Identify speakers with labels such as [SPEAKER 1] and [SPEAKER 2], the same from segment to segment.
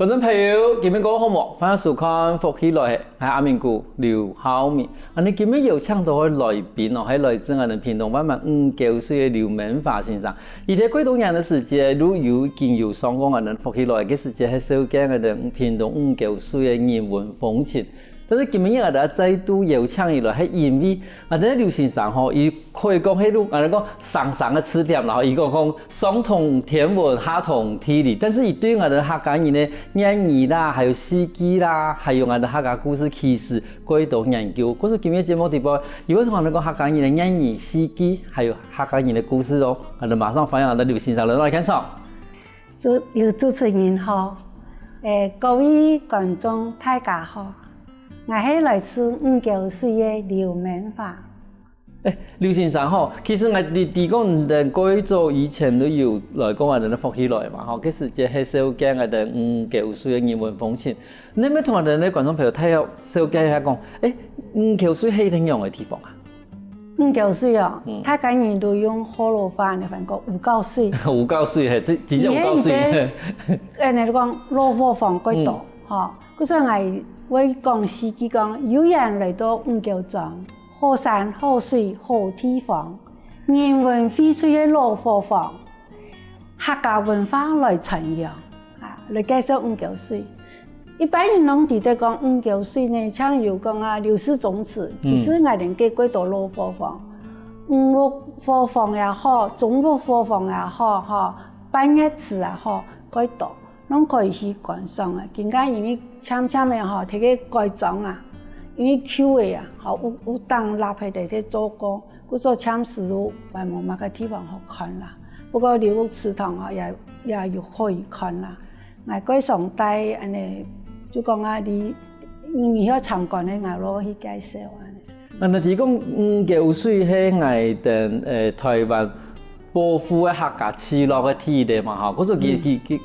[SPEAKER 1] 观众朋友，今日各位好冇？欢迎收看福喜来，系阿明姑刘孝明。你今日有请到嘅来宾哦，系来自我哋屏东湾59岁嘅刘明华先生。而且几多年嘅时间，如有经有上过我哋福喜来嘅时间，系收见我哋屏东59岁嘅人文风情。但是今日我哋再度邀請伊來，係因為我哋劉先生吼，伊可以講喺度，我哋講上嘅詞典，然後伊講上通天文，下通地理，但是伊對我哋客家人嘅諺語啦，還有四季啦，還有我哋客家故事，其實幾多研究。嗰時今日節目地方，如果同我哋講客家人嘅諺語、四季，還有客家人嘅故事哦，我哋馬上歡迎我哋劉先生來開場。
[SPEAKER 2] 主持人好，各位觀眾大家好。我係來自59歲嘅劉明華。
[SPEAKER 1] 劉先生吼，其實我哋講哋過早以前都有來講我哋福喜來嘛，吼，嗰時節係少見我哋59歲嘅人文風情。你咪同我哋啲觀眾朋友睇下，少見下講，59歲係點樣嘅地方啊
[SPEAKER 2] ？59歲啊，大家人都用河洛話嚟講59歲。
[SPEAKER 1] 59歲係直接59歲。
[SPEAKER 2] 你講老火房嗰度，嗬，嗰時係。為講司機講，有人嚟到59莊，好山好水好地方，人文薈萃嘅老火房，客家文化來傳揚，嚟介紹59歲。一般人攏記得講59歲呢，像有講啊劉氏宗祠，其實我哋嘅幾多老火房，五福火房也好，中福火房也好，半夜祠也好，幾多。攏可以去觀賞啊！更加因為漸嘅吼，睇個改裝啊，因為舊嘅啊，吼有當立喺地啲做過，嗰所漸時都還冇乜個地方好看啦。不過劉屋祠堂啊，也有可以看啦。我改上帶安尼，就講啊，你要參觀咧，我攞去介紹安尼。
[SPEAKER 1] 你講59歲係我哋台灣保護嘅客家村落嘅地地嘛，吼，嗰時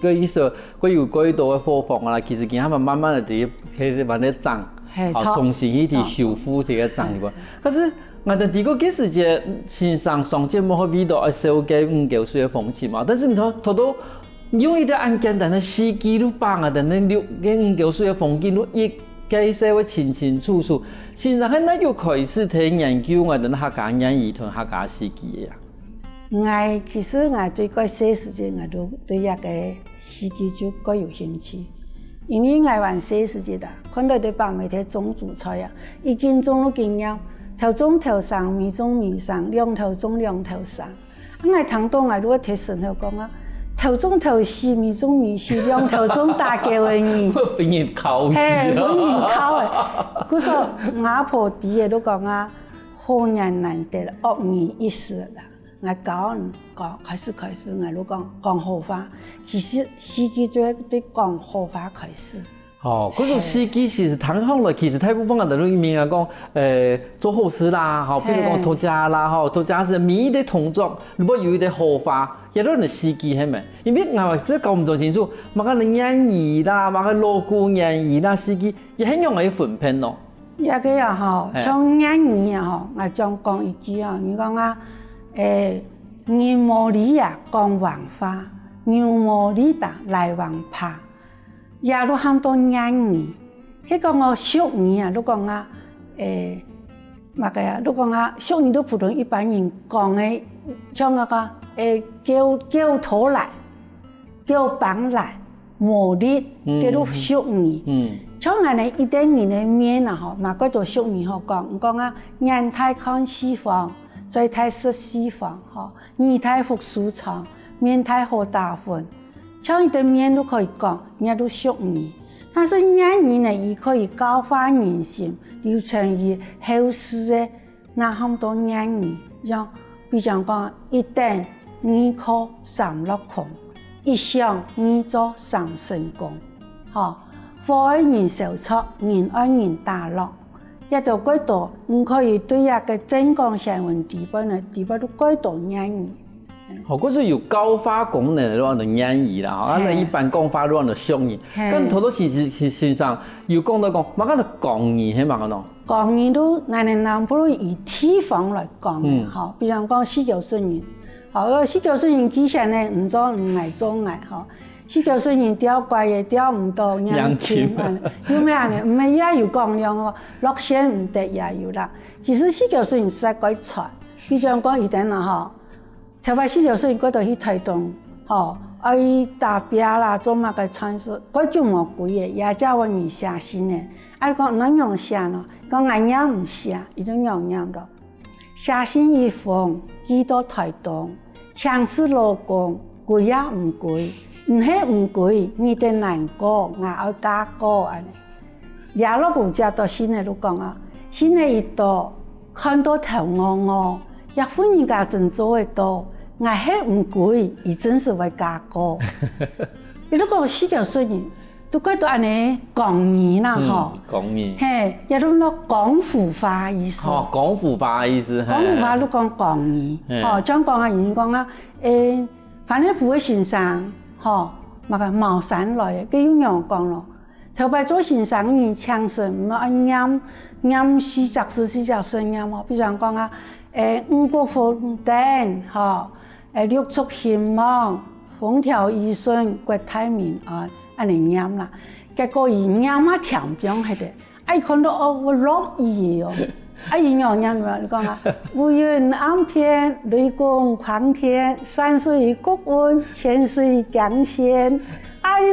[SPEAKER 1] 佢意思，佢有幾多嘅火房啦，其實佢哋慢慢地喺慢慢長，重新去修復啲嘅長個。可是我哋啲個幾時節線上上節目可以到一首嘅59歲嘅風情嘛，但是你睇到用一啲按簡單嘅四季都幫我哋啲59歲嘅風景都一介紹得清清楚楚，現在喺那就開始睇研究我哋客家諺語同客家四季啊。
[SPEAKER 2] 其實我最過些時間，我都對一個四季就頗有興趣，因為我玩些時間啦，看到啲白米啲種蔬菜啊，已經種咗經驗，頭種頭生，尾種尾生，兩頭種兩頭生。我聽到我如果睇神頭講啊，頭種頭死，尾種尾死，兩頭種大叫嘅語。
[SPEAKER 1] 俾人考死啊！
[SPEAKER 2] 俾人考嘅，嗰時阿婆啲嘢都講啊，好人難得，惡語一時啦。我開始，我都講好話，其實四季最對講好話開始。
[SPEAKER 1] 哦，嗰種四季其實談好了，其實大部分嘅人都明啊講，做好事啦，吼，比如講拖家啦，吼，拖家是每一啲動作，如果有一啲好話，亦都係四季係咪？因為我真係搞唔到清楚，乜個諺語啦，乜個鑼鼓諺語啦，四季亦係用嚟分辨咯。
[SPEAKER 2] 一個呀吼，像諺語呀吼，我將講一句啊，你講啊。牛毛里呀講黃花，牛毛里達來黃趴，也都喊多諺語。迄個我俗語啊，都講啊，乜個呀？都講啊，俗語都普通一般人講嘅，像嗰個叫頭來，叫棒來，毛里叫做俗語。像我哋一啲人嘅面啊，吼，嘛嗰度俗語好講，唔講啊，眼太看西方。嘴太食西方，耳太服蘇廠，面太好打粉，像一啲面都可以講，人家都俗語。但是諺語呢，亦可以教化人心，流傳於後世嘅那咁多諺語，像比如講一等二科三落空，一想二做三成功，貨愛人受挫，人愛人大樂。一到幾多，唔可以對一個正講新聞地方呢？地方都幾多諺語。
[SPEAKER 1] 嗰時有教化功能嗰種諺語啦，啊，一般講法嗰種俗語。咁好多時上有講到講，乜個係講語係乜個咯？
[SPEAKER 2] 講語都南部以地方來講嘅，嚇，比如講49歲人，49歲人之前呢唔做唔愛做愛，嚇， 49岁人钓乖嘅钓唔到娘亲，有咩啊？唔係也有講量哦，落線唔得也有啦。其實49歲人實在改錯，比如講以前啦吼，頭擺49歲人嗰度去台東，吼，去打標啦，做乜嘅餐食，嗰種冇貴嘅，也叫我兒寫信嘅。啊，講哪樣寫呢？講俺娘唔寫，伊種樣樣的。寫信一封寄到台東，強勢老公貴也唔貴。唔係唔貴，你哋難過，我要加過安尼。也落古家到新嘅都講啊，新嘅一到看到頭我，一份人家真做得到，我係唔貴，伊真是會加過。你都講49歲人，都覺得安尼講語啦吼，
[SPEAKER 1] 講語，
[SPEAKER 2] 嘿，也都攞廣府話意思。
[SPEAKER 1] 哦，廣府話意思，
[SPEAKER 2] 廣府話都講講語，哦，將講啊，人講啊，反正不會先生。吼，嘛個茅山來嘅，佢有樣講咯。頭擺做先生人強勢，唔係念40歲念哦。比如講啊，五穀豐登，吼，六畜興旺，風調雨順，國泰民安，安尼念啦。結果伊念啊甜中係的，愛看到哦，我樂意哦。伊樣念你講啊，烏雲暗天，雷公狂天，山水谷溫，泉水江鮮。你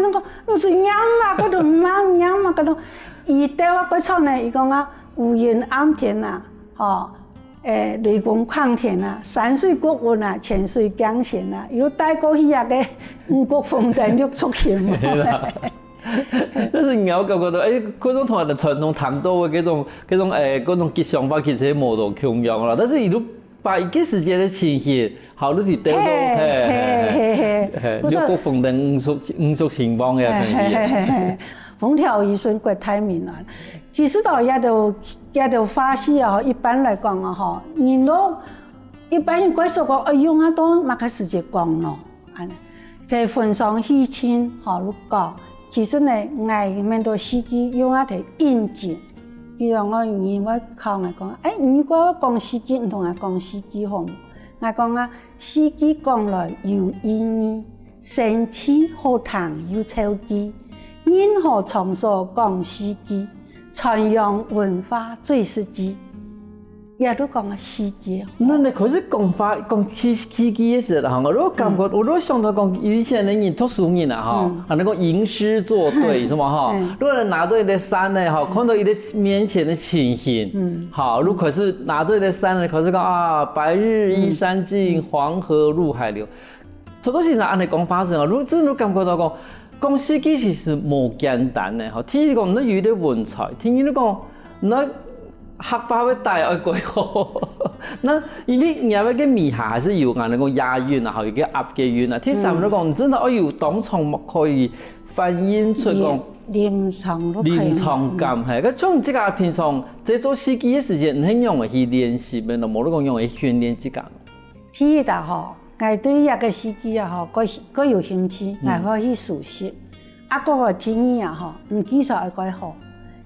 [SPEAKER 2] 那個唔是念啊，嗰度唔啱念啊，嗰度。伊對我嗰唱呢，伊講啊，烏雲暗天啊，吼，雷公狂天啊，山水谷溫啊，泉水江鮮啊，又帶過去個五穀豐登六畜興旺。
[SPEAKER 1] 但是我感覺到，嗰種同人哋傳統談到嘅嗰種吉祥話，其實係無同共樣啦。但是伊都把一個時間嘅情形，好多時帶到，六穀豐登五畜興旺嘅嘢。
[SPEAKER 2] 風調雨順國泰民安。其實到也就發誓啊，一般來講啊，吼，人都一般人講說講，用啊多乜個時間講咯，安尼，在婚喪喜慶，吼，如講。其實呢，我面對司機用一條應景，比如我語我靠我講，如果我講司機唔同我講司機好唔？我講啊，司機講來有意義，生氣好談有臭機，任何場所講司機，傳揚文化最實際。也都講個司機。
[SPEAKER 1] 那你可是講法講司機嘅時候，我都感覺，我都想到講以前的人讀書人啊，哈，那個吟詩作對，是嘛哈？如果拿對的山呢，哈，看到伊的面前的情形，好，如果是拿對的山呢，可是講啊，白日依山盡，黃河入海流，這都是按你講法子啊。如真都感覺到講司機其實冇簡單的，哈，聽你講那有啲文采，聽你講那。客家會帶愛過好，那因為你要個米下還是有那個押韻啊，還有個押嘅韻啊。聽上面都講，真係要有當場默可以反映出講臨場感係。咁從這個平常在做司機嘅時間，唔係用嚟去練習咩？都冇得講用嚟訓練自己。
[SPEAKER 2] 第一個吼，我對一個司機啊吼，佢有興趣，我可以熟悉。啊，嗰個天意啊吼，唔技術係鬼好，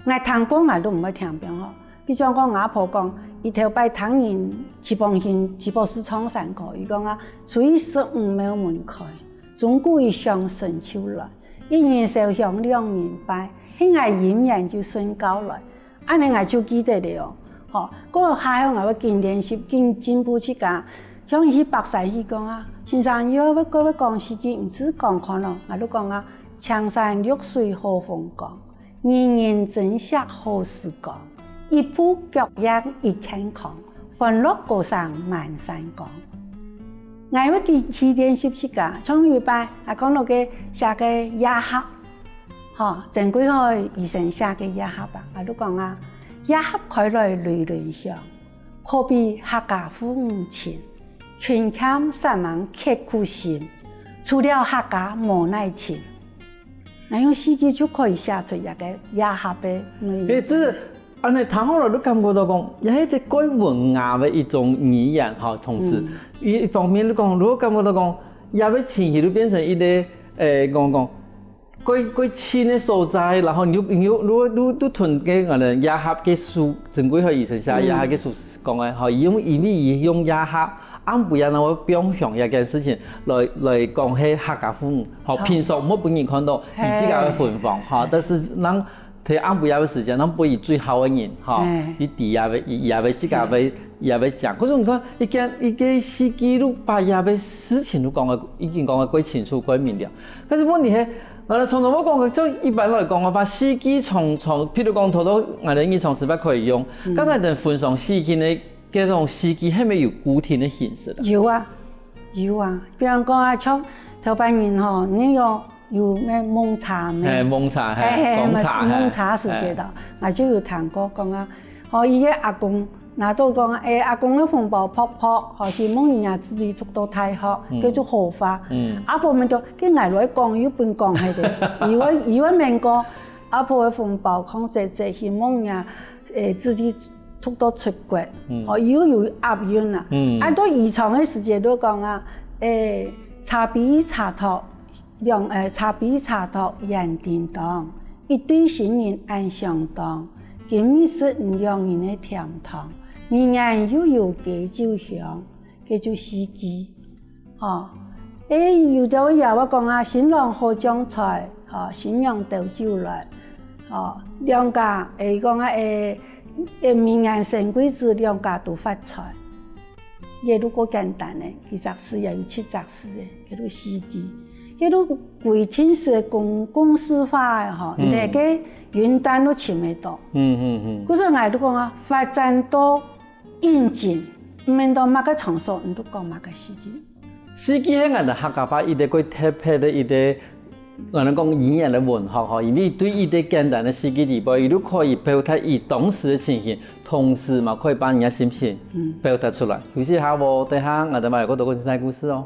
[SPEAKER 2] 我聽歌我都唔會聽邊吼。比如講阿婆講，伊頭擺唐人吉寶市唱山歌，伊講啊，初一15沒有門開，中古一向神秋來，一年燒香2年拜，迄個姻緣就順交來，安尼我就記得了哦。嗰個下向我要經練習，經進步去講，像伊白山去講啊，先生要講司機，唔止講看咯，我都講啊，青山綠水好風光，人人珍惜好時光。一步腳印一健康，歡樂高上萬山光。我要去練習時間，從預備我講到嘅寫個野盒，嚇，正規好醫生寫個野盒吧。我都講啊，野盒開來累累香，可比客家婦女情，群謙三人刻苦心，除了客家無奈情。我用司機就可以寫出一個野盒嘅。
[SPEAKER 1] 安尼談好了都感覺到講，也係一個文雅的一種語言哈，同時一方面都講，如果感覺到講，也要情緒都變成一個講貴親的所在，然後你都囤嘅我哋野盒嘅書，正規去醫生寫野盒嘅書講嘅，哈，用伊用野盒。按不要那我表象一件事情来讲係客家父母，好平常唔好俾人看到你自己嘅芬芳，哈，但是咱喺按不要嘅時間，咱俾最好嘅人，哈，你底下也要自己也要講。可是你看，一個司機都把也要事情都講嘅已經講嘅幾清楚幾明了，可是問題係。我常常我講嘅，就一般來講，我把司機從，譬如講，頭到我哋以從是不可以用，咁我哋分上司機嘅嗰種司機係咪有固定嘅形式？
[SPEAKER 2] 有啊，比方講啊，像頭半年吼，你有咩蒙茶咩？
[SPEAKER 1] 蒙茶，講茶，
[SPEAKER 2] 蒙茶時節的，我就有談過講啊，哦，伊個阿公。拿到講阿公嘅風暴泡泡，或是某人家自己做到太好，叫做好法。阿婆們就佢挨來講，有本講係嘅。以為明個阿婆嘅風暴控制在希望人自己做到出國，有壓運啊。按到以前嘅時節都講啊，茶比茶托人叮當，一對新人按相當，今日是唔讓人嘅甜糖。明眼又有嘅酒香，嘅就司機，有到有我講啊，新郎好將菜，新娘倒酒來，兩家講啊，明眼神貴子兩家都發財，嘢都好簡單嘅，其實是有七雜事嘅，叫做司機，嘢都貴天是公司化嘅，大家雲端都請得到，嗰時我都講啊，發展到。應景，唔免到乜個場所，你都講乜個司機。
[SPEAKER 1] 司機係我哋客家話，伊個佢特別的一個，我哋講語言的文學嗬，你對一個簡單的司機地步，伊都可以表達伊當時的情形，同時嘛可以把人家心情表達出來。有時下我等下我哋咪嗰度個精彩故事哦。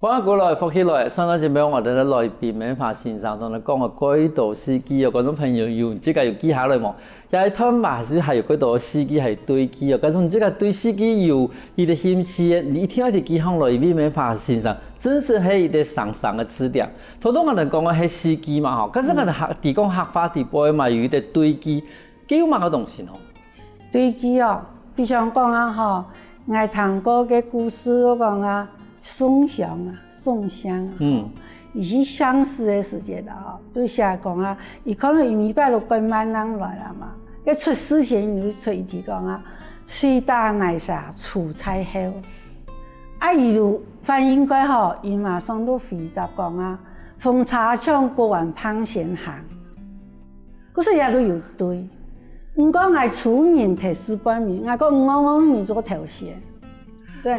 [SPEAKER 1] 翻過來，復起來，上一節俾我哋嘅來賓明華先生同你講個幾道司機有嗰種朋友有，即係要記下來冇。又係聽埋是係有幾道司機係對機啊，咁從即個對司機有伊個興趣，你聽一幾行來賓明華先生，真是係一個上嘅詞典。頭先我哋講嘅係司機嘛嗬，咁我哋提講客話地步嘛有一個對機，幾有乜個東西哦？
[SPEAKER 2] 對機哦，比方講啊嗬，我聽過嘅故事我講啊。宋香啊，伊是相思嘅時節啦，都寫講啊，伊可能260萬人來啦嘛，一出事前就出一句講啊，水打奶茶出菜後，伊就反應過後，伊馬上都回答講啊，風茶廠過完胖先行，嗰時也都有對，唔講係處人提示半面，我講我你做頭先。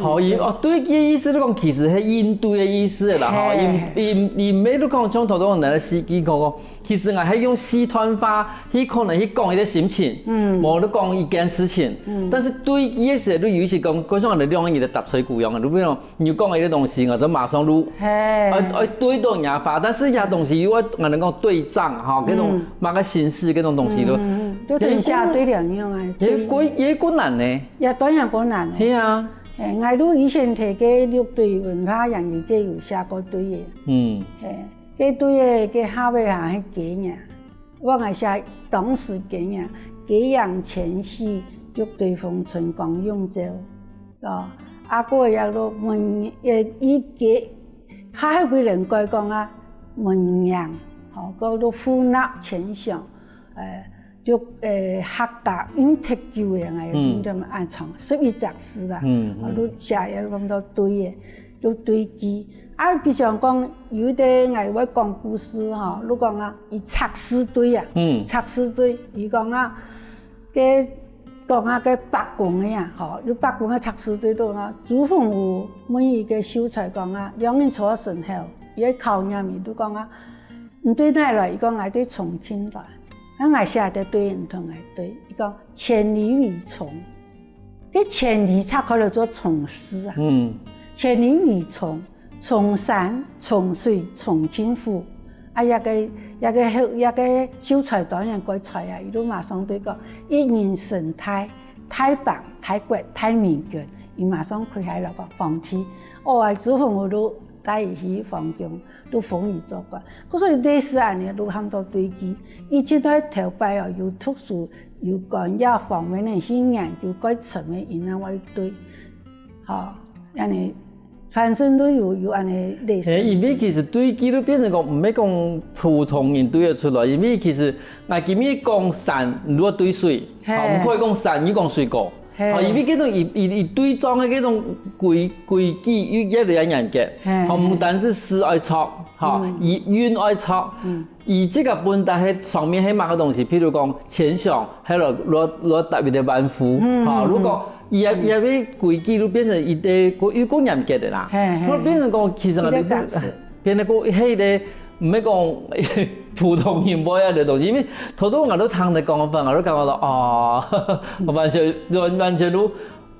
[SPEAKER 1] 好，對嘅意思，你講其實係應對嘅意思啦，吼，伊咩都講，從頭到尾嚟司機講，其實我係用視覺化，去可能去講伊個心情，冇得講一件事情，但是對嘅時候，都有時講，嗰種我哋兩個人搭水鼓樣嘅，你比如你講伊個東西，我就馬上錄，對到人家發，但是嘢東西如果我哋講對仗，吼，嗰種乜個形式，嗰種東西都，
[SPEAKER 2] 對下對兩樣啊，
[SPEAKER 1] 也困難呢，
[SPEAKER 2] 也當然困難，
[SPEAKER 1] 係啊。
[SPEAKER 2] 我都以前睇嘅六對文化人嘅嘅有寫過對嘅，嘅對嘅下尾下係幾啊？我係寫當時幾啊？幾樣前夕六對風春光永照，阿哥也都問伊幾，下係為人講講啊問樣，個都呼納前上，就客家因為踢球嘅人係咁按唱11雜事啦，我都寫嘢咁多對嘅，都對機。比方講有啲藝會講故事嗬，你講啊，伊插絲堆啊，插絲堆，伊講啊，嘅講啊嘅白宮嘅啊，嗬，你白宮嘅插絲堆度啊，祖鳳湖每一個秀才講啊，兩年坐順後，伊考驗咪都講啊，唔對奈來，伊講係對重慶來。我寫的對唔同嘅對，伊講千里為蟲，啲千里拆開嚟做蟲絲啊，千里為蟲，蟲山、蟲水、重慶府，一個小菜當然改菜啊，伊都馬上對講一人生態太棒、太貴、太民權，伊馬上開起來個房梯，我煮飯我都帶伊去房中，都幫伊做過。所以類似安尼都很多堆積，以前都係頭擺哦，有特殊有專業方面嘅去研究改層嘅因啊，我一堆，好，安尼。反正都有安尼類似。
[SPEAKER 1] 因為其實堆積都變成講唔係講普通人堆得出來，因為其實我今日講山，如果堆水，唔可以講山，要講水果。因為嗰種伊堆裝嘅嗰種規矩越嚟越嚴格，唔單止水愛錯，伊運愛錯，伊這個問題喺上面起碼嘅東西，譬如講錢上，喺攞特別嘅萬富，如果伊要規矩都變成伊啲要講嚴格的啦，咁變成講其實我哋變成講迄個唔係講普通人冇一樣東西，因為頭都我都聽你講份，我都感覺到哦，完全都，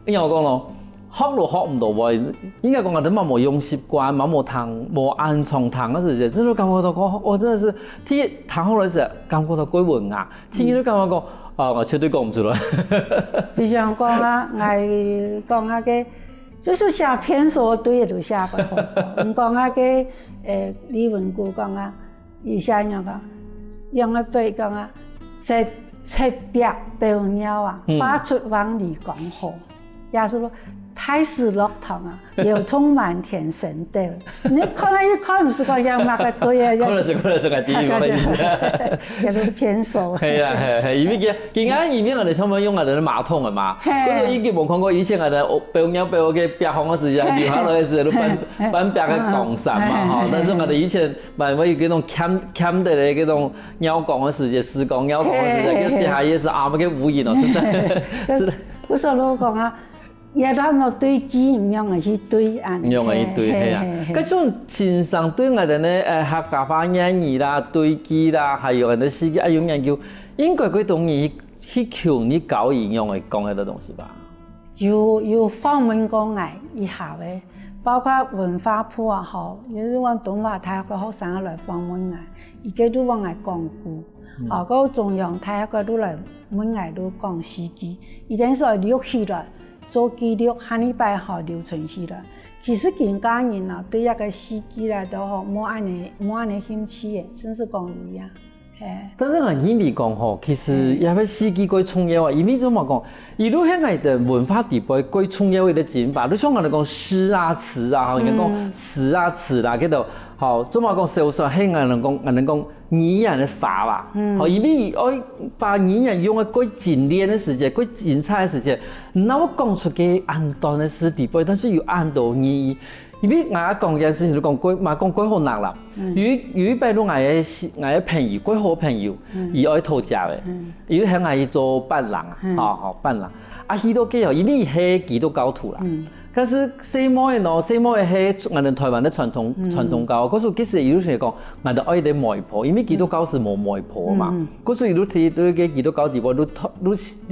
[SPEAKER 1] 因為我講咯，學都學唔到喎，應該講我哋冇用習慣，冇聽，冇按從聽嗰時，真係感覺到講，我真係是第一聽好嗰時，感覺到鬼混啊，第二都感覺講。我絕對講唔出來。
[SPEAKER 2] 比如講啊，我講啊個，就是寫篇數對都寫過好多。唔講啊個，李文谷講啊，以前樣講，用個對講啊，赤壁白鳥啊，發出萬里光河，也是說太史樂堂啊，流通滿天神道。你可能一看唔是講樣乜個對啊？
[SPEAKER 1] 可能是個第一個意思。
[SPEAKER 2] 有啲偏數。係
[SPEAKER 1] 啊係，因為佢啱以前我哋差唔多用我哋啲馬桶啊嘛，嗰個已經冇看過以前我哋白鳥白嘅壁紅嘅時間，留下來嘅時候都搬壁嘅鋼傘嘛嚇。但是我哋以前咪有嗰種撿的咧嗰種鳥講嘅時間，時光鳥講嘅時間，跟地下也是啱嘅無言哦，真係。
[SPEAKER 2] 嗰時候講啊。也都冇堆積，唔用嚟去堆啊！
[SPEAKER 1] 唔用嚟去堆係啊！嗰種線上對我哋咧客家話英語啦、堆積啦，還有人哋司機啊用研究，應該嗰種嘢去求你教應用嚟講嘅啲東西吧？
[SPEAKER 2] 有方面講嚟以下嘅，包括文化部啊，好，有啲往東華大學嘅學生來訪問嚟，而家都往嚟講古，啊，嗰中央大學嘅都嚟問嚟都講司機，而且係錄起來。做記錄，下禮拜好留存起來。其實現家人啊，對一個司機來都好，冇安尼興趣嘅，真是講有呀。
[SPEAKER 1] 但是我因為講吼，其實因為司機佢創業啊，因為怎麼講，一路喺我哋文化地位佢創業嘅進化，你像我哋講詩啊詞啊，人講詞啊詞啦，嗰度好，怎麼講小說喺我哋講語言嘅法啦，好，因為我把語言用喺佢精煉嘅時間，佢精彩嘅時間，那我講出嘅簡單嘅詩地位，但是有很多意義。因為我講件事情，講鬼，嘛講鬼好難啦。有一擺都我嘅朋友，鬼好朋友，伊愛討價嘅，伊喺我去做伴郎啊，好伴郎。啊，許多嘅哦，因為伊係基督教徒啦。但是西摩嘅喏，西摩嘅係我哋台灣嘅傳統教，嗰時其實伊都係講，我哋愛啲媒婆，因為基督教是冇媒婆嘛。嗰時伊都睇到嘅基督教地方，都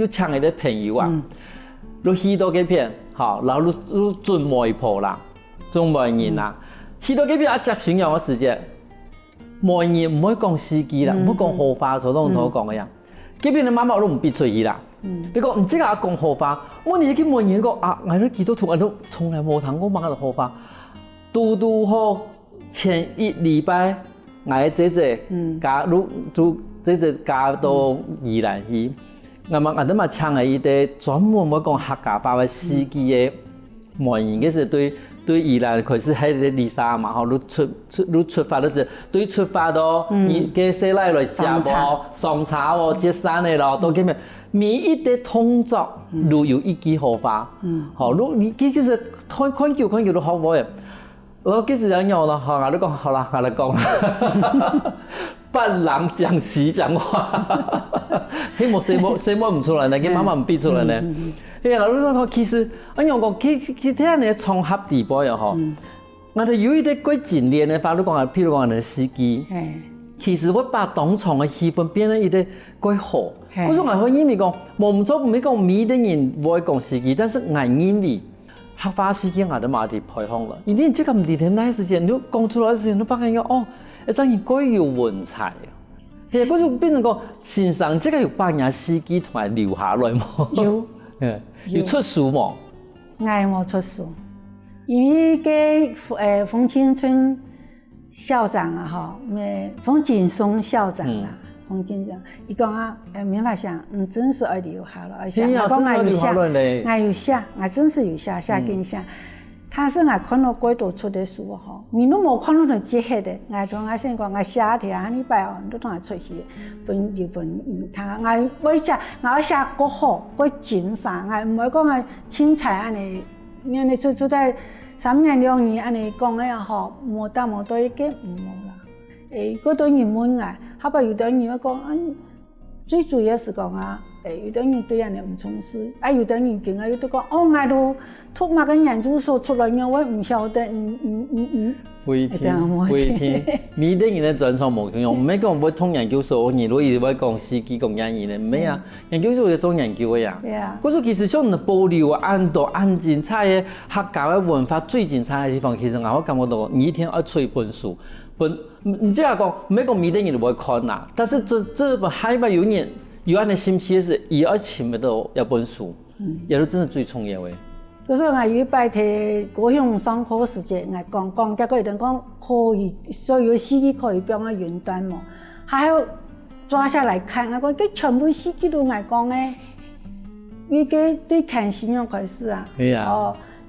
[SPEAKER 1] 請佢啲朋友啊，都許多嘅片，好，然後都做媒婆啦。中媒人啦，許多幾邊一接選用嘅時間，媒人唔可以講司機啦，唔可以講河話，所當同我講嘅樣。幾邊你媽媽都唔必出去啦。你講唔知個講河話，我哋啲媒人講啊，我哋幾多同我都從來冇聽過乜嘅河話。都好前一禮拜，我嘅姐姐加加到宜蘭去，我哋咪請嚟一啲專門會講客家話嘅司機嘅媒人，嗰時對宜蘭佢是喺啲離沙嘛，吼，你出發嗰時，對出發到，嘅西來來食喎，上茶喎，接山嘅咯，都咁樣，每一啲動作都有一句好話，好，你其實看叫都學唔嘅，我幾時有用咯，我都講好啦，我嚟講，伴郎講時講話，希望細摸唔出來呢，佢媽媽唔逼出來呢。老師講其實，我用講其他人綜合地步又好，我哋有一啲鬼精煉嘅法律講，譬如講我哋司機，其實我把當場嘅氣氛變得一啲鬼好。嗰種我因為講，冇做唔係講每啲人唔會講司機，但是我因為客家司機我都馬地培養啦。因為這個唔係點解時間，你講出來嘅時間，你發現哦，张伊过有文采啊，嘿，嗰就变成讲先生，这个有把人司机团来留下来冇？
[SPEAKER 2] 有，
[SPEAKER 1] 有出书冇？
[SPEAKER 2] 我冇出书，因为个冯清春校长啊，哈，冯锦松校长啊。冯警长，伊讲啊，民法上，真是爱留下了，而且我讲我有写，我有写，我真是有写，写跟写。他是我看到几多出的书哈，你都冇看到就这些的，我同我先讲，我写一条，你拜哦，都同我出去，分就分他，我写，我写国好，国精华，我唔会讲我青菜安尼，你出在3年2年安尼讲的吼，冇大冇多一个唔冇啦，嗰多人问我。后摆有的人要讲，最主要是讲啊，有的人对安尼唔从事，有的人见啊，有的讲，我都读那个研究所出来呢，我唔晓得，
[SPEAKER 1] 不一定，每个人的专长无同样，唔系讲要通研究所，你如果以为讲司机讲演员呢，唔系啊，研究所要当研究的呀。对啊。嗰其实像保留按精彩的客家的文化最精彩的地方，其实我感觉到，你一天要出一本书。你这样讲，每个每个人都会看呐，但是这本海外有安尼心气是，伊要请不到一本书，也是真的最重要的。
[SPEAKER 2] 就是我有一摆摕高雄上课时节，我讲，结果有人讲可以，所有司机可以变到云端嘛，还要抓下来看，我讲，这全部司机都我讲的，因为这对看信用开始啊，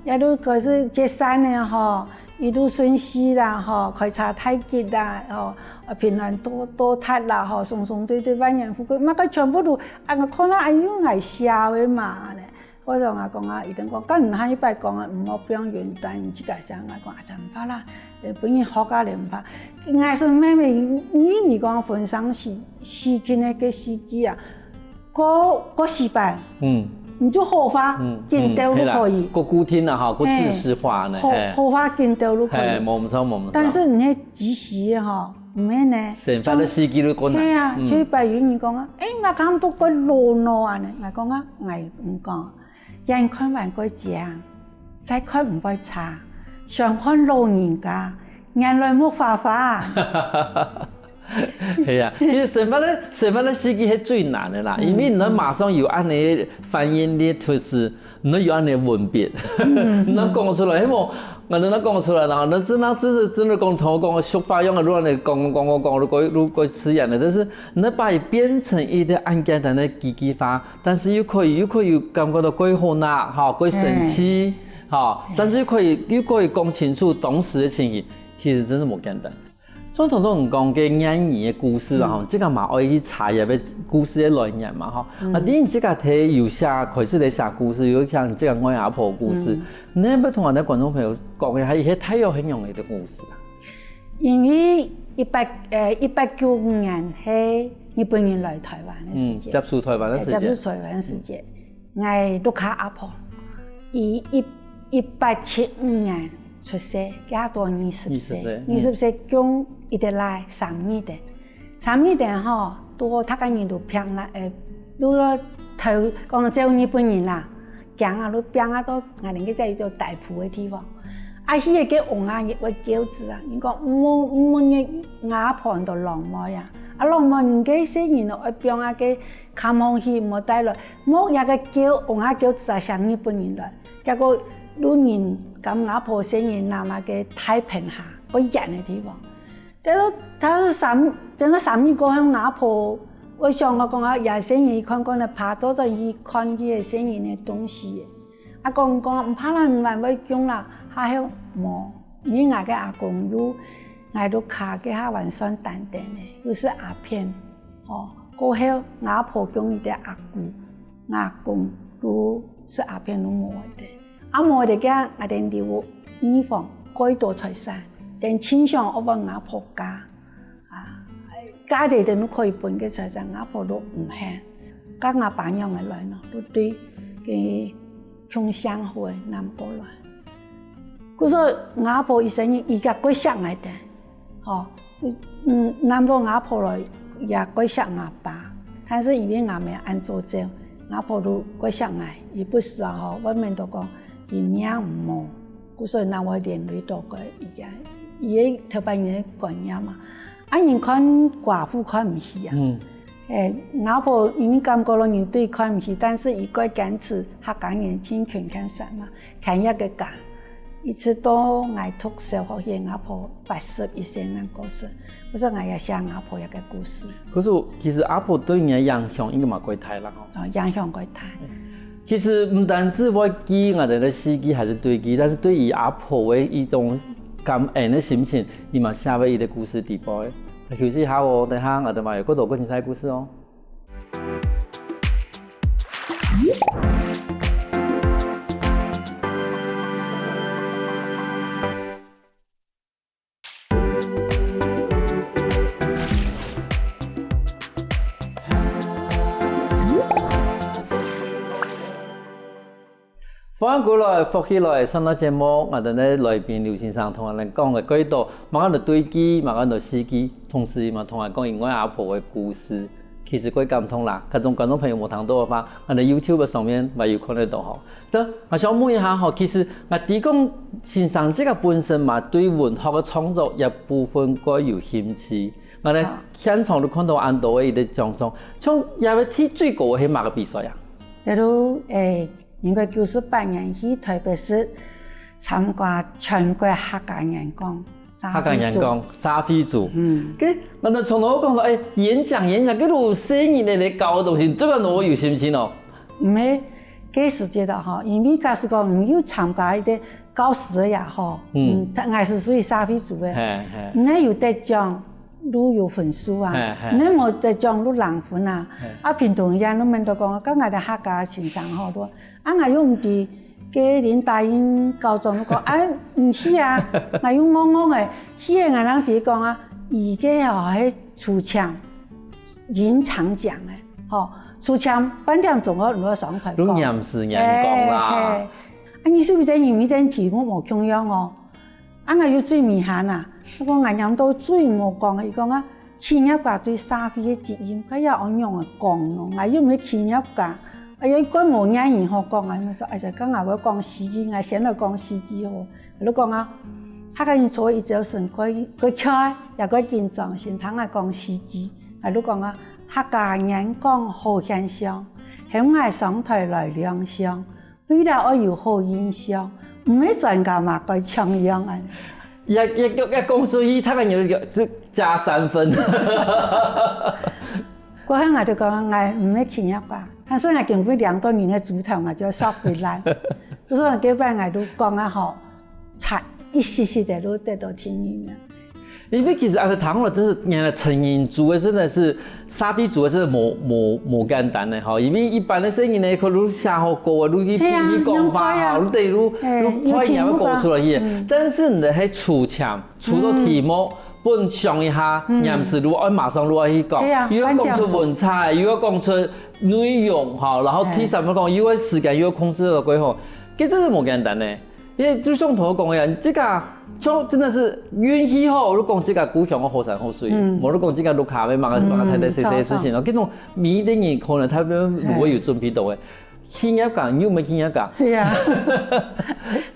[SPEAKER 2] 也都开始这3年哈。伊都顺势啦，吼，开查太极啦，吼，平安多塔啦，吼，松对万人富贵，个全部都我看到有爱笑的嘛呢。我就讲啊，伊等讲，敢唔喊一摆讲啊，唔好不用云端，你这个啥？我讲真怕啦，本人好家人怕。我是妹妹，你讲分享司机那个司机啊，个失败。你就合法见到都可以，
[SPEAKER 1] 个古天啊哈，个知识化呢，
[SPEAKER 2] 合法见到都可以，
[SPEAKER 1] 冇错。
[SPEAKER 2] 但是你那即时哈，唔系呢，
[SPEAKER 1] 成法的司机都讲难。
[SPEAKER 2] 系啊，所以白云你讲啊，我看到个路啊呢，我讲啊，我唔讲，人看完个讲，再看唔会差，想看老人家，眼泪冇花花。
[SPEAKER 1] 系啊，其实成法的司机是最难的啦，因为你马上有安尼翻译的图示，你有安尼文笔，你讲出来，希望我能讲出来，然后你真的讲同我讲说法用的，如果你讲，如果吃样的，但是你把它变成一个很简单的机法，但是又可以感觉到quite好拿，哈，quite神奇，哈，但是又可以讲清楚当时的情形，其实真是冇简单。所以同唔讲嘅演员嘅故事啦，吼，即个嘛可以去查入嘅故事嘅来源嘛，吼。你即个睇有写开始嚟写故事，有像即个我阿婆故事，你要同我哋观众朋友讲嘅係太有很用嘅故事啊。
[SPEAKER 2] 因为1895年係日本人來台灣嘅時節，
[SPEAKER 1] 接觸台灣嘅
[SPEAKER 2] 時節，我陸卡阿婆，伊1875年。出世，加多20歲，供一直來3米的吼，都他個人都平啦，都頭講做日本人啦，行啊都平啊到，我哋在一個大埔嘅地方，迄個叫王阿爺嘅餃子啊，你講我嘅阿婆都浪漫呀，浪漫唔計些人咯，平啊個看風戲冇帶來，冇一個叫王阿餃子啊，像日本人來，結果。老人咁阿婆生意那麼嘅太平下，個人嘅地方。等到3年過後，阿婆，我想我講啊，也生意看講咧，爬多咗去看佢嘅生意嘅東西。阿公講唔怕啦，唔係咪講啦，還有冇？因為我嘅阿公有，我都卡嘅下還算淡淡嘅，就是鴉片。過後阿婆講佢嘅阿公都是鴉片都冇嘅。我哋嘅我哋留預防改多財產，但傾向我話阿婆家家哋都可以分嘅財產，阿婆都唔肯，家阿爸樣嘅來咯，都對嘅窮鄉會南過來。佢說阿婆一生而家歸錫我哋，南過阿婆來也歸錫阿爸，但是因為阿妹按做正，阿婆都歸錫我，也不是啊，我們都講。伊命唔故所那我连累到个伊个头班人观念嘛，人看寡妇看唔起啊。老婆因为感觉了人对看唔起，但是伊个坚持客家人听权看啥嘛，看一个家，一直到爱读小学些老婆81岁那故事，我说我也写老婆一个故事。
[SPEAKER 1] 可是其实阿婆对你的影响应该嘛过大啦吼。
[SPEAKER 2] 影响过大。
[SPEAKER 1] 其实唔单止我记我哋的司机还是对机，但是对于阿婆的一种感恩的心情，伊嘛写喺伊的故事底部的。休息下哦，等下我哋嘛有更多更精彩故事哦。翻过来，复起来，上到节目，我哋咧来宾刘先生同我哋讲嘅几多，慢慢就对机，慢慢就司机，同时嘛同我讲因为阿婆嘅故事，其实几感动啦。各种观众朋友冇睇到嘅话，我哋 YouTube 上面咪有看得到吼。得，我想问一下吼，其实我哋讲先生这个本身嘛，对文学嘅创作一部分该有兴趣。我哋现场都看到安多嘅啲奖状，从也要睇最高嘅系乜嘅比赛啊？
[SPEAKER 2] 例如1998年去台北市参加全国客家演讲，
[SPEAKER 1] 客家演讲沙飞组，跟我哋从头讲到，演讲，嗰度声音嚟教嘅东西，这个我有信心哦。
[SPEAKER 2] 唔係，嗰時覺得吼，因為假使講唔要參加一啲教師也好，我是屬於沙飛組嘅，你有得獎。都有分數啊，你冇得獎都難分啊。平常人都問到講，咁我哋客家先生好多，我用啲嘅連大英高中都講，唔是啊，我用我嘅，去嘅人哋講啊，而家吼係出場演長講嘅，吼出場半點鐘我攞上台講，
[SPEAKER 1] 都嚴時嚴講啦。
[SPEAKER 2] 你是不是因為啲題目冇重要哦？我要最明顯啊！我講人人都最冇講嘅，伊講啊，企業家對沙飛嘅責任，佢要按樣嘅講咯。我要唔係企業家，有關冇嘢人好講啊，咪就講我講司機，我先來講司機好。你講啊，客家人做一朝晨，佢開也佢緊張，先聽我講司機。你講啊，客家人講好現象，向我上台來亮相，為了我有好印象。唔係專家嘛，佢唱樣啊！
[SPEAKER 1] 一講所以，他個人就加3分。
[SPEAKER 2] 嗰陣我就講，我唔係企業家，但是我經過2多年嘅主頭，我就收回來。所以我幾擺我都講啊，好，差一絲絲的都得到聽見嘅。
[SPEAKER 1] 因為其實阿個唐老真是原來成音組的真的是沙飛組的真係冇簡單的吼，因為一般的聲音呢，可能下好高啊，你講法吼，你得你快點要講出來嘢。但是你喺出場出到題目，本想一下，也唔是你愛馬上你愛去講，又要講出文采，又要講出內容吼，然後第三個講又要時間又要控制到幾好，其實是冇簡單的。因為就像同我講嘅人，這個就真的是運氣好。如果講這個故鄉我好山好水，冇如果講這個錄卡咩，忙太太些事情咯。嗰種每啲人可能他們如果有準備到嘅，企業家有冇企業家？係啊，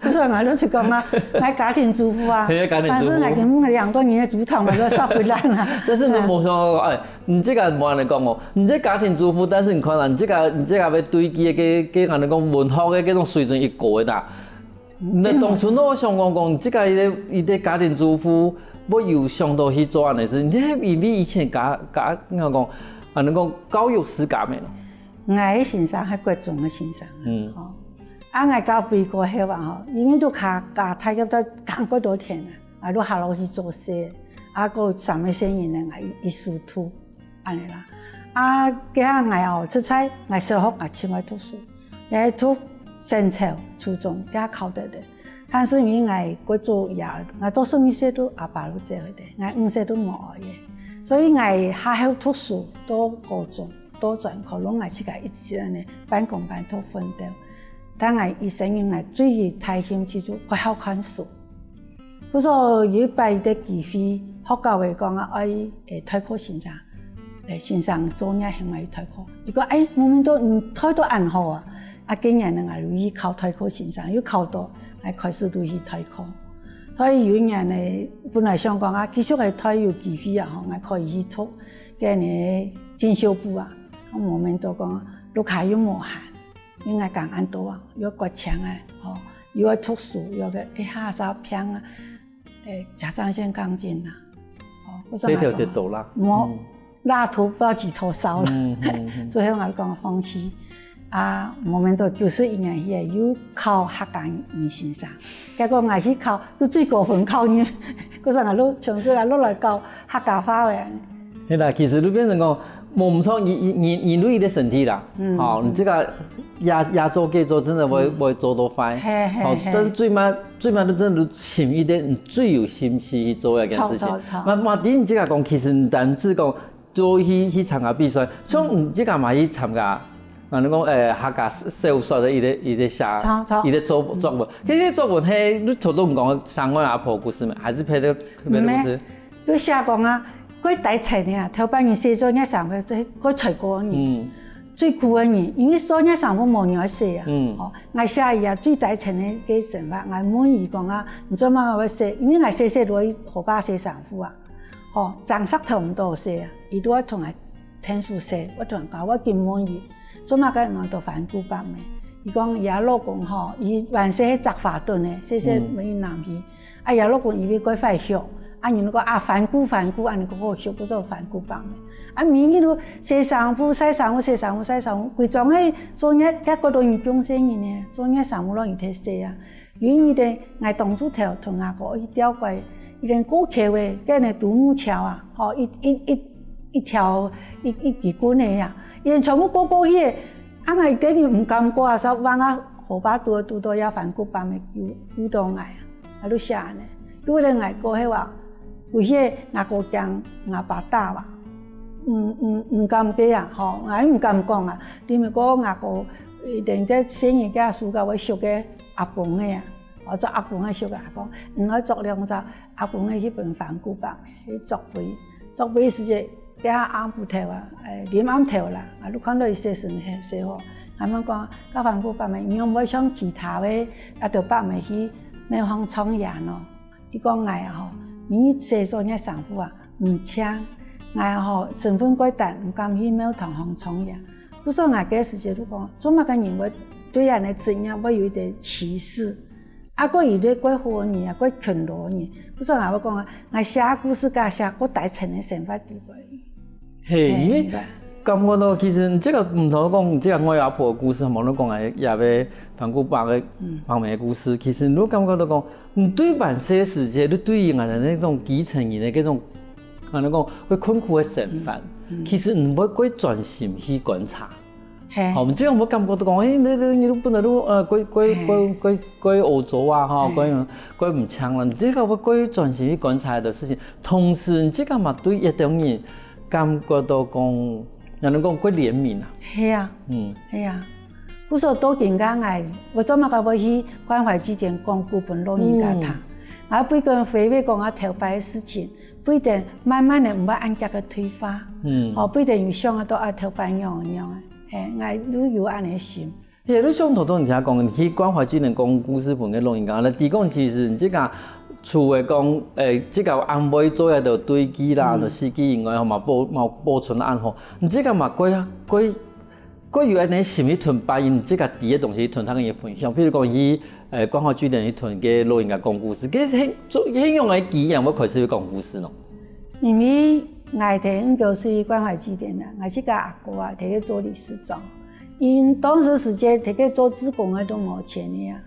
[SPEAKER 1] 嗰時我都就講啊，我家庭主婦啊，但是我咁2多年嘅主頭，我都收回來啦。但是你冇想你這個冇人嚟講哦，你這家庭主婦，但是你可能你這個要對佢嘅人哋講文學嘅嗰種水準一過的。那當初我想講，這個伊啲家庭主婦，我有想到去做安尼事，因為以前我講，你講教育史家咩咯？我嘅先生係國中嘅先生，我教美國希望吼，因為都家太入到講過多天啦，都下落去做事，個上面先人咧，我一書圖安尼啦，幾下我出差，我小學我請我讀書，也讀。新潮初中加考得的，但是因為我做嘢，我多數一些都阿爸都做佢哋，我5歲都冇嘅，所以我下後讀書到高中到專科，攏我自己一直呢半工半讀分掉。但我一生因我最大興趣就我好看書，不過有擺啲機會，學校會講啊，推課先生，先生做嘢係咪推課？如果冇都唔推到暗號啊。今年呢，我依考推科先生，要考到
[SPEAKER 2] 来开始都去推课。所以有人呢，本来想讲啊，继续来推有机会啊，吼，还可以去读个呢进修部啊。我们都讲，卢卡有无限，应该讲安多啊，有国强啊，吼，有要读书，有个一下子偏啊，甲状腺亢进啦，哦，
[SPEAKER 1] 这条就多啦，
[SPEAKER 2] 蜡烛不知道几头烧了，所以我讲放弃。啊，我们都就是因为遐有考客家语先生，结果我去考，都最高分考语，嗰阵我从小落来教客家话的。
[SPEAKER 1] 是啦，其实你变成讲，唔错，你努力的身体啦，好，你这个亚洲给做真的会做到快，好，但最慢都真的勤一点，你最有心思去做一件事情。嘛啲你这个讲，其实唔单止讲做去参加比赛，像你这个嘛去参加。啊，你讲客家小说的伊个写，伊个作文，其实作文迄你头都唔讲三个阿婆故事嘛，还是别的故事？
[SPEAKER 2] 你写讲啊，嗰大册呢，头半年写咗一上回说嗰才过年，最苦嘅年，因为所有上回冇人写啊，哦，我写伊啊最大册呢嘅想法，我满意讲啊，唔知乜我写，因为我写落去河巴写上户啊，哦，张石头唔多写啊，伊都我同我天书写，我同人讲我真满意。做乜嘅我都反顾白咩？伊讲伊阿老公吼，伊原写迄杂法顿诶，写闽南语。啊，伊阿老公伊要改快学，啊，人讲啊反顾，安尼个好学，不做反顾白咩？啊，明日都写上户，写上户，规种迄做嘢，甲嗰度用中生人呢，做嘢上户拢伊睇写啊。因为咧，我当初头同阿哥去钓过，伊连过桥诶，跟那独木桥啊，吼一条一几棍诶呀。因全部过去个，啊咪等于唔甘过啊，所以往啊河巴拄到要反骨板咪有到爱啊，啊都写呢，拄咧爱过迄话，有些阿哥讲阿爸打话，唔甘过啊，吼，我唔甘讲啊，你咪讲阿哥连个生意家暑假我学个阿公个啊，我做阿公个学个阿公，我做两只阿公个迄本反骨板去作背时节。俾下啱布頭啊，點啱頭啦，啊，你看到伊寫成寫好，咁樣講，甲反骨白咪，你唔好像其他嘅，啊，就白咪去咩方創業咯。伊講我啊吼，你寫咗嘢上戶啊，唔搶，我啊吼身份貴大，唔敢去咩同行創業。不說我嘅時節都講，做乜嘅人會對人嘅職業會有一點歧視。啊，個有啲貴好人啊，貴群羅人，不說我講啊，我寫故事加寫個大層嘅想法地位。
[SPEAKER 1] 嘿，因为感觉到其实这个唔同讲，这个我阿婆的故事，无你讲诶，也要反骨白的方面的故事。其实你感觉到讲，你对办些事情，你对应的那种基层人的那种，可能讲会困苦的想法，其实唔会过专心去观察。好，我们这样我感觉到讲，你都本来都过欧洲啊，哈，过唔强了，你这个会过专心去观察的事情，同时你这个嘛对一种人。感觉到讲，人哋讲佢怜悯啊。
[SPEAKER 2] 係啊，係啊。不說多見家嗌，我做乜個要去關懷之前講古本老人家談，我不跟回味講我頭擺嘅事情，不一定慢慢的唔要按家嘅推發，不一定有想到啊頭擺樣嘅，係我有安尼心。
[SPEAKER 1] 你想頭你聽講，你去關懷之前講故事本嘅老人家，你第講其實你即個。厝的讲，即个安排做下就堆积啦，就司机因为吼嘛保存安好，你即个嘛过有安尼心去囤，把因即个伫嘅东西囤，他跟伊分享。譬如讲伊关怀据点去囤嘅老人家讲故事，其实很用嘅技能，我开始去讲故事咯。
[SPEAKER 2] 因为我哋就是关怀据点啦，我即个阿哥啊，摕去做理事长，因当时时间摕去做志工嘅都冇钱嘅啊。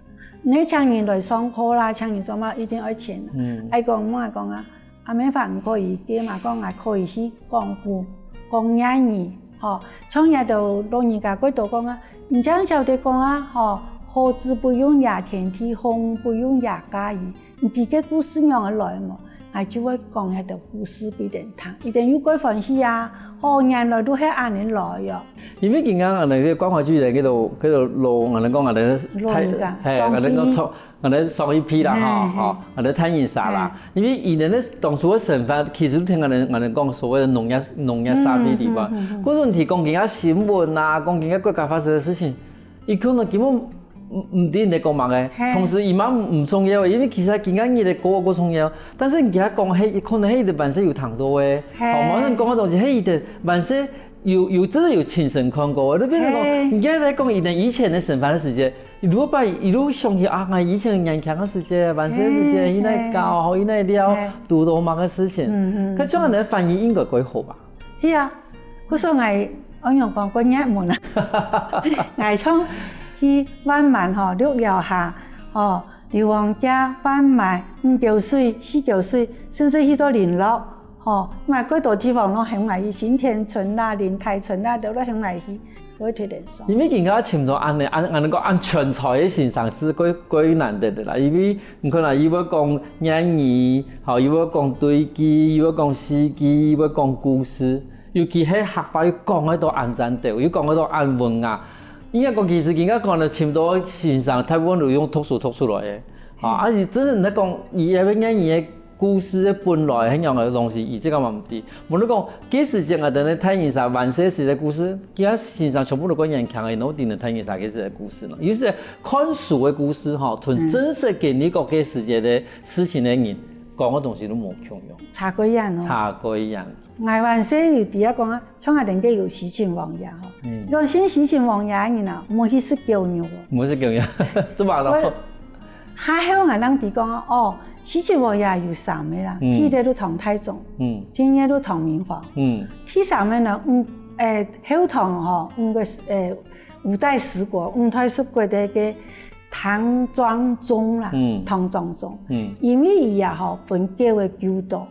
[SPEAKER 2] 你請人來上課啦，請人做乜一定要錢啦。愛講我講啊，阿免法唔可以嘅嘛，講我可以去講古講英語，吼，像嘢就老人家嗰度講啊，唔將曉得講啊，吼，猴子不用牙天梯，風不用牙加衣，你自己故事樣嘅來嘛，我就會講一條故事俾人聽，一定要改歡喜啊，吼，原來都係按你來嘅。
[SPEAKER 1] 因為見緊人哋關懷主任嗰度路，人哋講人哋係人哋講人哋送一批啦，嚇，人哋睇現實啦。因為以前咧當初嘅想法，其實都聽人哋講所謂嘅農業沙地地方，嗰種提供其他新聞啊，講其他國家發生嘅事情，伊可能根本唔啲你講嘛嘅，同時伊嘛唔重要，因為其實更加你哋嗰個重要，但是人家講係可能係伊哋本身有談到嘅，好，馬上講嘅東西係伊哋本身有真係有親身看過，你變成講，人家在講伊哋以前的審判的時間，如果把一路想起啊，以前人強嘅時間，本身時間，伊那教，伊那了，讀到某個事情，佢將來翻譯應該幾好吧？
[SPEAKER 2] 係啊，嗰時候我用講過一門啊，我從去慢慢嗬錄了下，流亡家販賣5歲、4歲，甚至去到連絡，我嗰度地方我很愛去，新田村啦、林泰村啦，都很愛去，我推薦上。
[SPEAKER 1] 因為人家尋到按全才嘅欣賞是幾難得的啦，因為你看啦，伊要講英語，伊要講對記，伊要講詩記，伊要講故事。尤其係學法要講喺度按zan地，要講喺度按文啊。應該講其實人家講咧，差唔多欣賞台灣就用讀書來嘅，而且真正嚟講，伊係英語嘅故事嘅本來係樣嘅東西，伊即個嘛唔啲。無論講幾時節啊，等你睇現實萬世時嘅故事，其他欣賞全部都講人強嘅，攞定嚟睇現實幾時嘅故事咯。有時看書嘅故事嚇，同真實經歷過嘅世界嘅事情嘅人講嘅東西都冇共用，
[SPEAKER 2] 差過一樣咯。
[SPEAKER 1] 差過一樣。
[SPEAKER 2] 外灣時有啲啊講啊，像我哋嘅有喜慶王爺嗬，講先喜慶王爺嘅人冇去食狗肉喎，
[SPEAKER 1] 冇食狗肉，都話到。
[SPEAKER 2] 下鄉啊，人哋講喜慶王爺有三個啦，天地都唐太宗，天野都唐明皇，第三個呢，後唐嗬，五代十國的嘅。唐莊宗啦，唐莊宗，因為伊啊嗬本叫嘅九道，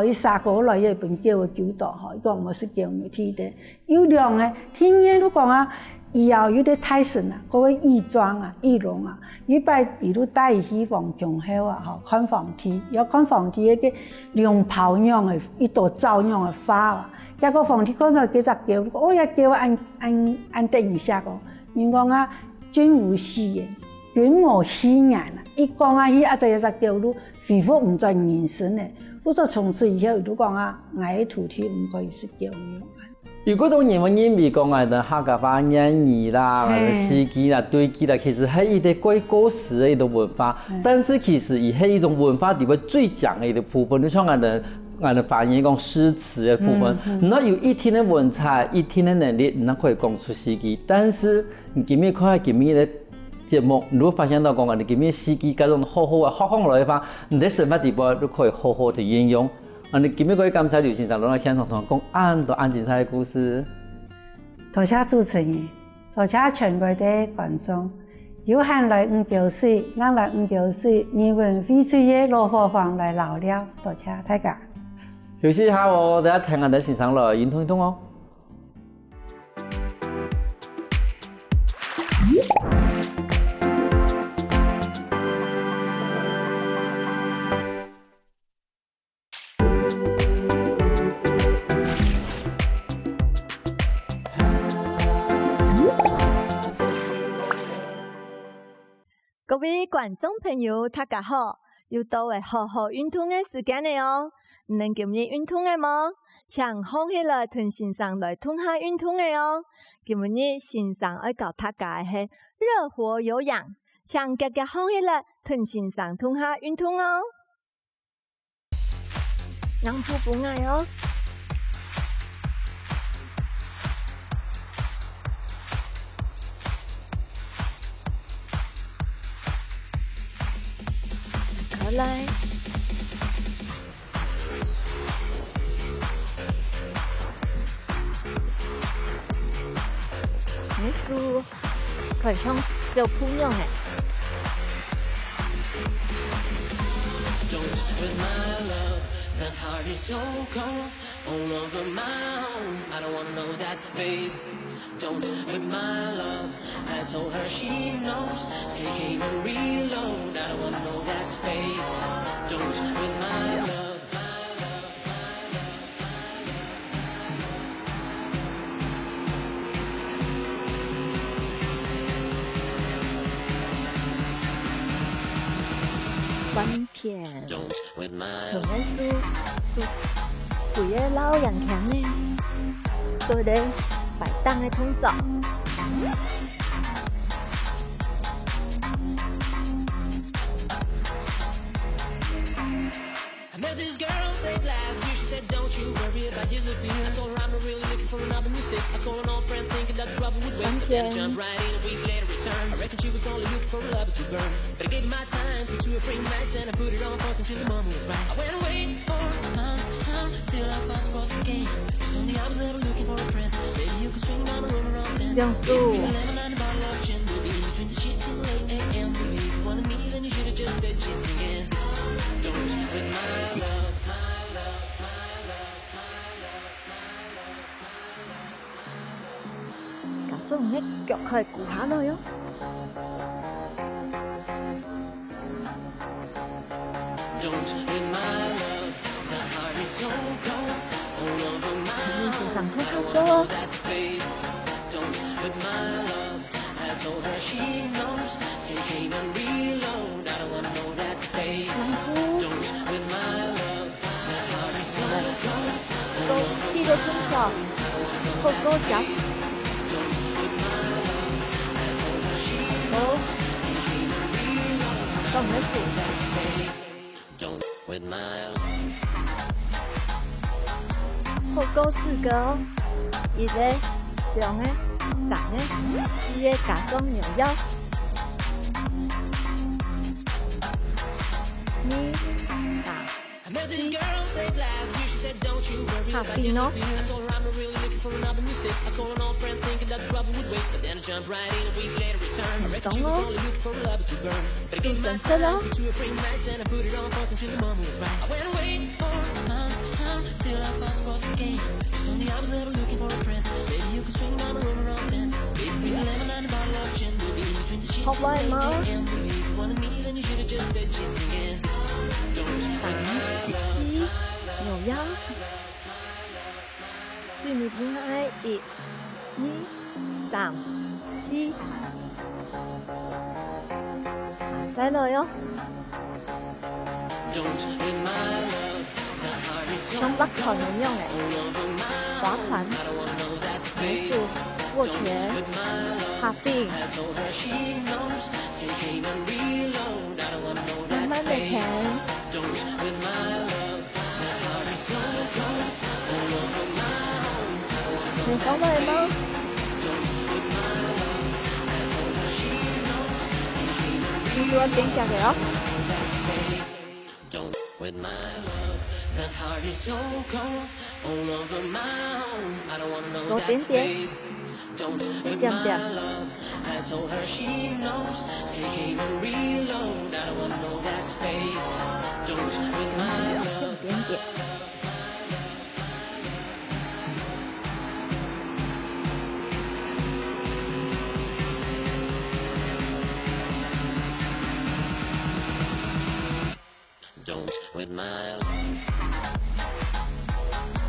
[SPEAKER 2] 伊三個來嘅本叫嘅九道，伊講冇食叫牛天的，有兩個天野都講啊，伊後有啲太神啊，嗰個義莊啊、義龍啊，伊擺伊都帶伊去皇宮後啊，看皇帝，要看皇帝嘅個龍袍樣嘅一朵照樣嘅花啊，一個皇帝講到幾隻叫，我也叫按定一下個，人講啊。君無戲言，君無戲言啊！一講啊，伊就一隻叫路，恢復唔再人生咧。我說從此以後，都講啊，我嘅土地唔可以食叫牛。
[SPEAKER 1] 如果種人文認為講啊，的客家話、英語啦、詩記啦、對記啦，其實係一啲過時嘅一種文化，但是其實伊係一種文化裡面最強嘅一個部分。你像我哋反映講詩詞嘅部分，那有一天嘅文采、一天嘅能力，那可以講出詩記，但是你今日看下今日嘅節目，你會發現到講啊，你今日詩記嗰種好好啊，學風來法，你喺什麼地方都可以好好地應用。啊，你今日可以感謝劉先生攞嚟聽同講按精彩嘅故事。
[SPEAKER 2] 多謝主持人，多謝全國的觀眾。有限來5歲，咱來5歲，語文薈萃嘅羅火房來聊聊，多謝大家。
[SPEAKER 1] 休息一下哦，大家聽下你先生來，認同一通哦。
[SPEAKER 3] 各位觀眾朋友，大家好！又到為好好運動嘅時間了哦。能今日運動嘅嗎？請放起來同先生來通下運動嘅哦。今日先生要教大家係熱火有氧，請大家放起來同先生通下運動哦。讓步不愛哦。來，你輸，佢唱就普樣誒。Don't hurt my love. I told her she knows. Can't even reload. I don't want no that space. Don't hurt my love. One 片，同一輸，不要老人強呢，做啲擺檔嘅動作。
[SPEAKER 4] met this girl late last year. She said, don't you worry about disappearing. I told her I'm not really looking for another mistake. I called an old friend thinking that trouble would wait. But then jumped right in a week later returned. I reckon she was only looking for a lover to burn. But I gave my time to a free nights and I put it on pause until the moment was right. I went away for a month till I fast forward the game. She told me I was never looking for a friend. Maybe you could swing down the room around 10.
[SPEAKER 3] 亮素。 cả số hết腳開估下來喲。你先上通下咗啊！冷酷。做踢的通照，後高腳。 xong mới sụp hộp câu 4個一個兩個三個四個加上扭腰2 3 4差邊咯 thành sống咯，數神車咯。學位嗎？3 4扭腰，注意不開1 2 3 4。 再來喲，像划船一樣誒，划船、美術、握拳、踏冰，慢慢地停，停手來嗎？ 先多邊腳嘅哦。左點點，一點點。左點點，一點點。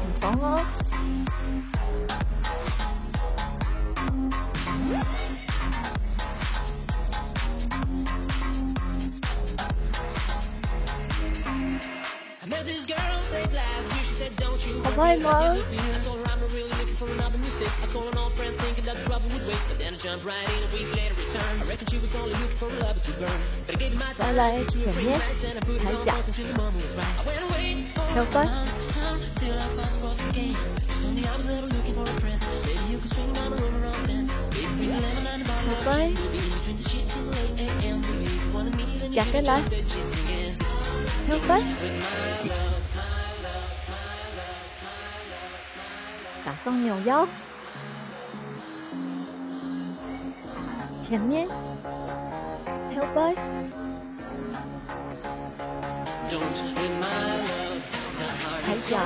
[SPEAKER 3] 停爽咯。學快嗎？再來前面抬腳，跳過。跳過。夾起來，跳過。打上扭腰，前面跳過。 抬腳，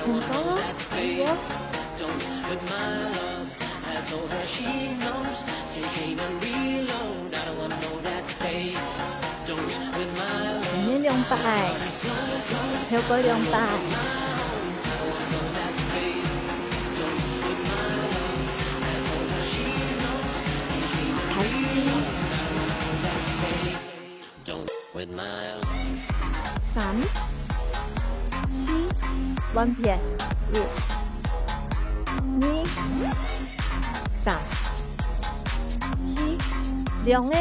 [SPEAKER 3] 停手咯，睇過。前面2擺，跳過2擺。開始。 3 4 1撇1 2 3 4 2個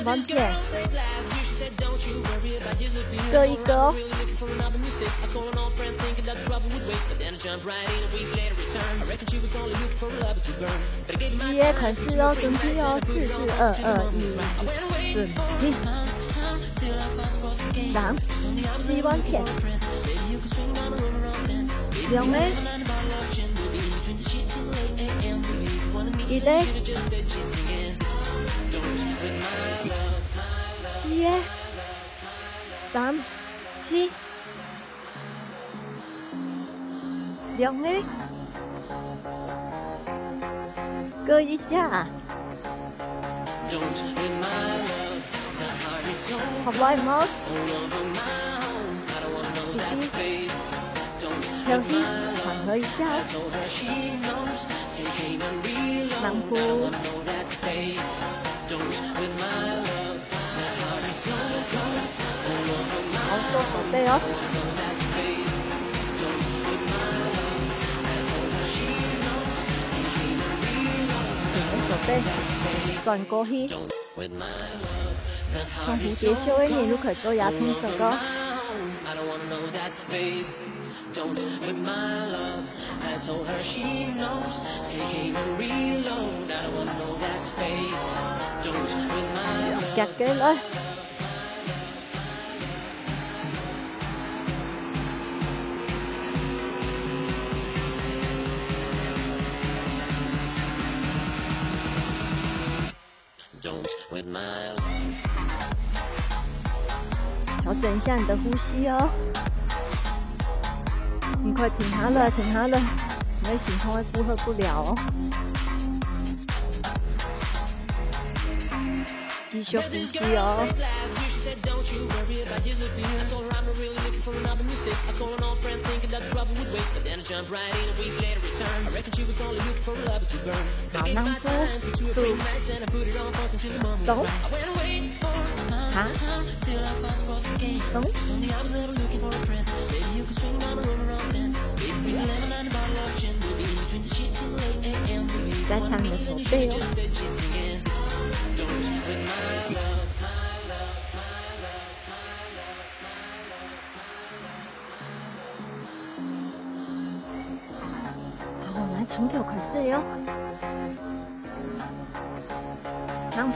[SPEAKER 3] 弯片，各一个哦。西耶开始哦，准备哦，4、4、2、2、1，准备。3、4弯片，2个，1个，4个，3、4，2个，各一下。好不好吗？提提，调提，缓和一下。南铺，好，收手背哦。准备手背，转过去。从蝴蝶袖的年路可以做牙痛这个。夹嘅來。调整一下你的呼吸哦，你快停下來，停下來，你的心臟會負荷不了哦。繼續呼吸哦。好，南鋪數手哈松加強你的手背哦。好，我們從頭開始哦。南鋪。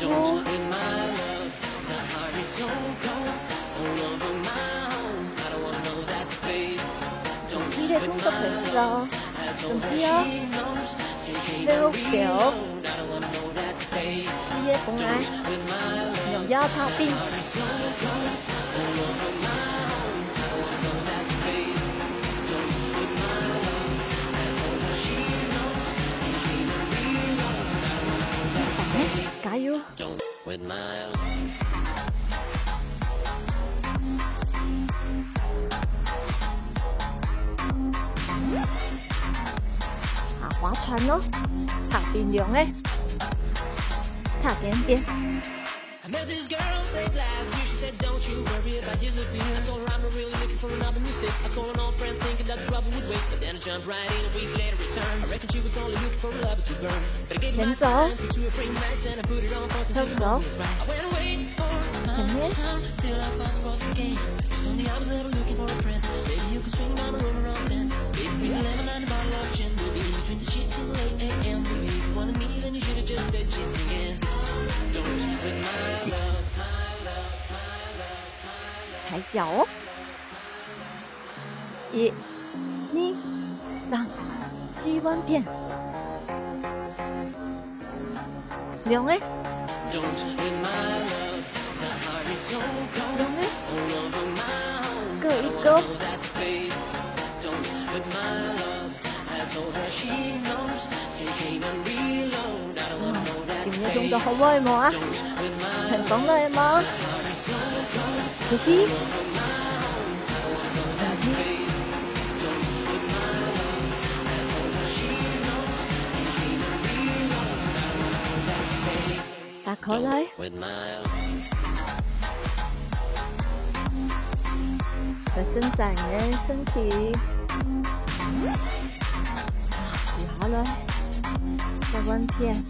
[SPEAKER 3] 總體的動作開始咯，準備哦，6、9、4個拱來，用腰踏冰，第3呢，加油！划船哦，踏冰涼誒，踏點點。前走，後走，前面。抬脚哦，1、2、3、4彎片，2個，2個，各一個。點樣動作好唔好啊？停爽啦嘛，嘻嘻，打開來，來伸展你的身體，鼓下來，再彎片。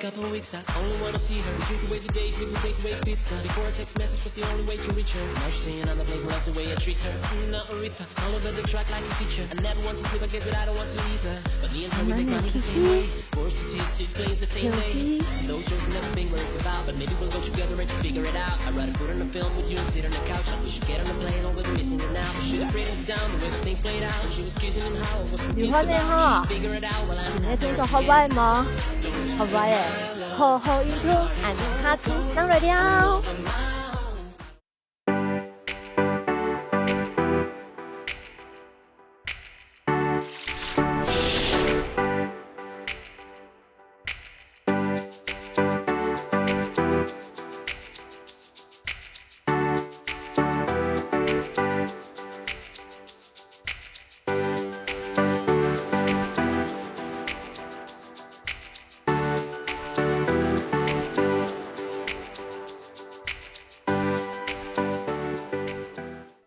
[SPEAKER 4] couple of weeks, I only wanna see her. We drink away the days, we take away pizza. Before a text message was the only way to reach her. Now she's saying I'm a place, love the way I treat her. Not Aretha, all over the track like a feature. I never want to sleep, I guess that I don't want to either. But me and her, we think the same way. Forced to teach, she plays the same day. Those shows never been what it's about, but maybe we'll go together and just figure it out. I'd rather put on a film with you and sit on the couch. We should get on a plane over the missing it now. We should have written it down the way things played out. She was kissing him how I was confused about. Figure it out while I'm
[SPEAKER 3] 今日中咗學威冇？學威誒，好好運動，安寧下次能來了。